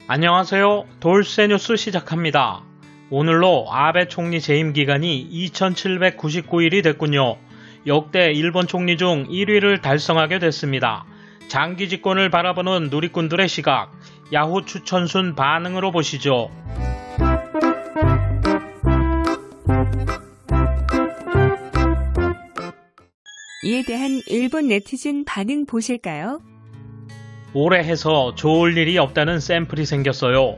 안녕하세요. 돌쇠 뉴스 시작합니다. 오늘로 아베 총리 재임 기간이 2799일이 됐군요. 역대 일본 총리 중 1위를 달성하게 됐습니다. 장기 집권을 바라보는 누리꾼들의 시각, 야후 추천순 반응으로 보시죠. 이에 대한 일본 네티즌 반응 보실까요? 오래 해서 좋을 일이 없다는 샘플이 생겼어요.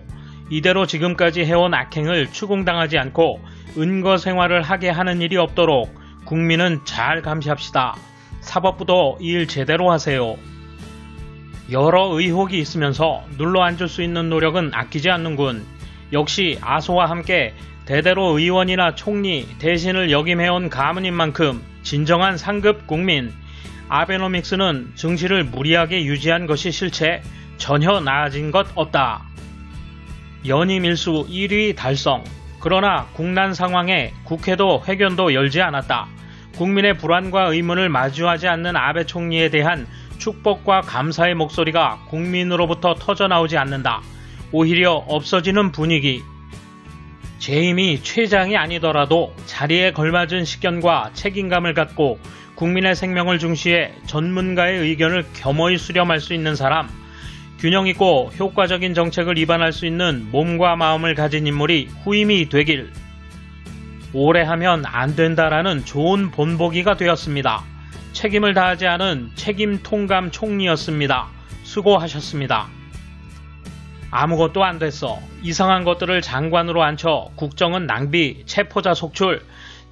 이대로 지금까지 해온 악행을 추궁당하지 않고 은거 생활을 하게 하는 일이 없도록 국민은 잘 감시합시다. 사법부도 일 제대로 하세요. 여러 의혹이 있으면서 눌러앉을 수 있는 노력은 아끼지 않는군. 역시 아소와 함께 대대로 의원이나 총리 대신을 역임해온 가문인 만큼 진정한 상급 국민. 아베노믹스는 증시를 무리하게 유지한 것이 실체, 전혀 나아진 것 없다. 연임 일수 1위 달성. 그러나 국난 상황에 국회도 회견도 열지 않았다. 국민의 불안과 의문을 마주하지 않는 아베 총리에 대한 축복과 감사의 목소리가 국민으로부터 터져나오지 않는다. 오히려 없어지는 분위기. 재임이 최장이 아니더라도 자리에 걸맞은 식견과 책임감을 갖고 국민의 생명을 중시해 전문가의 의견을 겸허히 수렴할 수 있는 사람, 균형 있고 효과적인 정책을 입안할 수 있는 몸과 마음을 가진 인물이 후임이 되길. 오래 하면 안 된다라는 좋은 본보기가 되었습니다. 책임을 다하지 않은 책임 통감 총리였습니다. 수고하셨습니다. 아무것도 안 됐어. 이상한 것들을 장관으로 앉혀 국정은 낭비, 체포자 속출.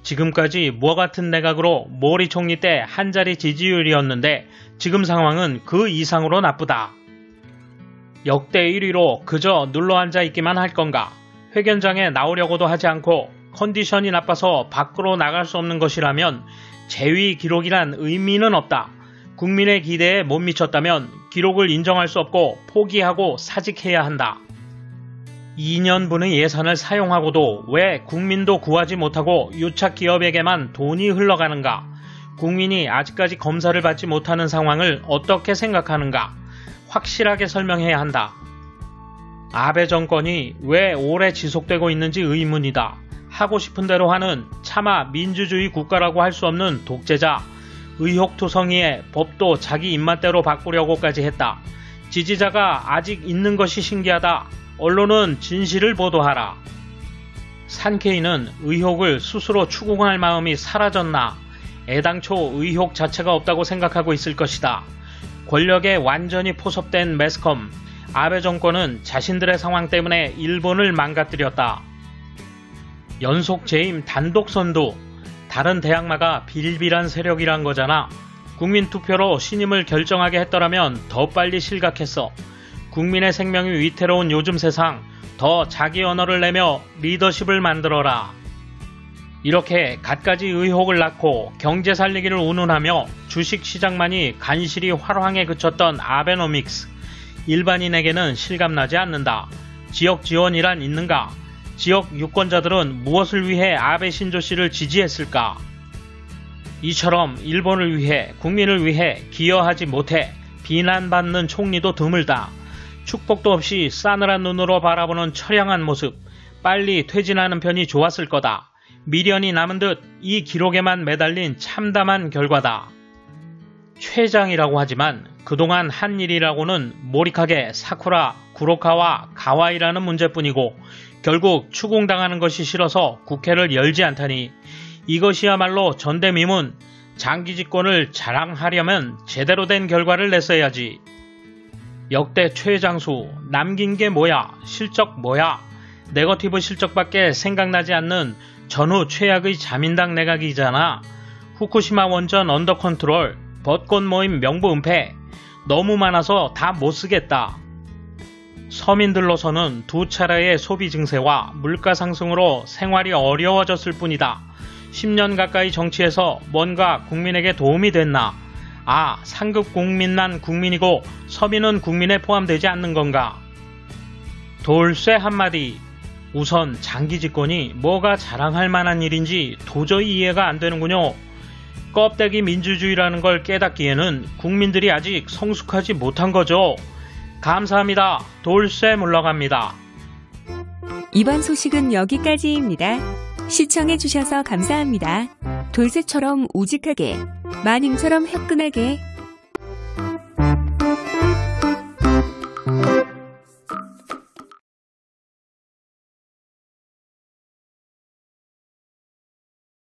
지금까지 뭐 같은 내각으로 모리 총리 때 한자리 지지율이었는데 지금 상황은 그 이상으로 나쁘다. 역대 1위로 그저 눌러앉아 있기만 할 건가. 회견장에 나오려고도 하지 않고 컨디션이 나빠서 밖으로 나갈 수 없는 것이라면 재위 기록이란 의미는 없다. 국민의 기대에 못 미쳤다면 기록을 인정할 수 없고 포기하고 사직해야 한다. 2년분의 예산을 사용하고도 왜 국민도 구하지 못하고 유착 기업에게만 돈이 흘러가는가? 국민이 아직까지 검사를 받지 못하는 상황을 어떻게 생각하는가? 확실하게 설명해야 한다. 아베 정권이 왜 오래 지속되고 있는지 의문이다. 하고 싶은 대로 하는 차마 민주주의 국가라고 할 수 없는 독재자, 의혹투성이에 법도 자기 입맛대로 바꾸려고까지 했다. 지지자가 아직 있는 것이 신기하다. 언론은 진실을 보도하라. 산케이는 의혹을 스스로 추궁할 마음이 사라졌나? 애당초 의혹 자체가 없다고 생각하고 있을 것이다. 권력에 완전히 포섭된 매스컴, 아베 정권은 자신들의 상황 때문에 일본을 망가뜨렸다. 연속 재임 단독 선두, 다른 대항마가 빌빌한 세력이란 거잖아. 국민투표로 신임을 결정하게 했더라면 더 빨리 실각했어. 국민의 생명이 위태로운 요즘 세상, 더 자기 언어를 내며 리더십을 만들어라. 이렇게 갖가지 의혹을 낳고 경제 살리기를 운운하며 주식시장만이 간신히 화랑에 그쳤던 아베노믹스. 일반인에게는 실감나지 않는다. 지역 지원이란 있는가? 지역 유권자들은 무엇을 위해 아베 신조 씨를 지지했을까? 이처럼 일본을 위해, 국민을 위해 기여하지 못해 비난받는 총리도 드물다. 축복도 없이 싸늘한 눈으로 바라보는 처량한 모습, 빨리 퇴진하는 편이 좋았을 거다. 미련이 남은 듯 이 기록에만 매달린 참담한 결과다. 최장이라고 하지만 그동안 한 일이라고는 모리카게, 사쿠라, 구로카와 가와이라는 문제뿐이고 결국 추궁당하는 것이 싫어서 국회를 열지 않다니, 이것이야말로 전대미문. 장기 집권을 자랑하려면 제대로 된 결과를 냈어야지. 역대 최장수, 남긴 게 뭐야? 실적 뭐야? 네거티브 실적밖에 생각나지 않는 전후 최악의 자민당 내각이잖아. 후쿠시마 원전 언더 컨트롤, 벚꽃 모임 명부 은폐, 너무 많아서 다 못쓰겠다. 서민들로서는 두 차례의 소비 증세와 물가 상승으로 생활이 어려워졌을 뿐이다. 10년 가까이 정치에서 뭔가 국민에게 도움이 됐나? 아, 상급 국민만 국민이고 서민은 국민에 포함되지 않는 건가? 돌쇠 한마디. 우선 장기 집권이 뭐가 자랑할 만한 일인지 도저히 이해가 안 되는군요. 껍데기 민주주의라는 걸 깨닫기에는 국민들이 아직 성숙하지 못한 거죠. 감사합니다. 돌쇠 물러갑니다. 이번 소식은 여기까지입니다. 시청해주셔서 감사합니다. 돌쇠처럼 우직하게, 마님처럼 화끈하게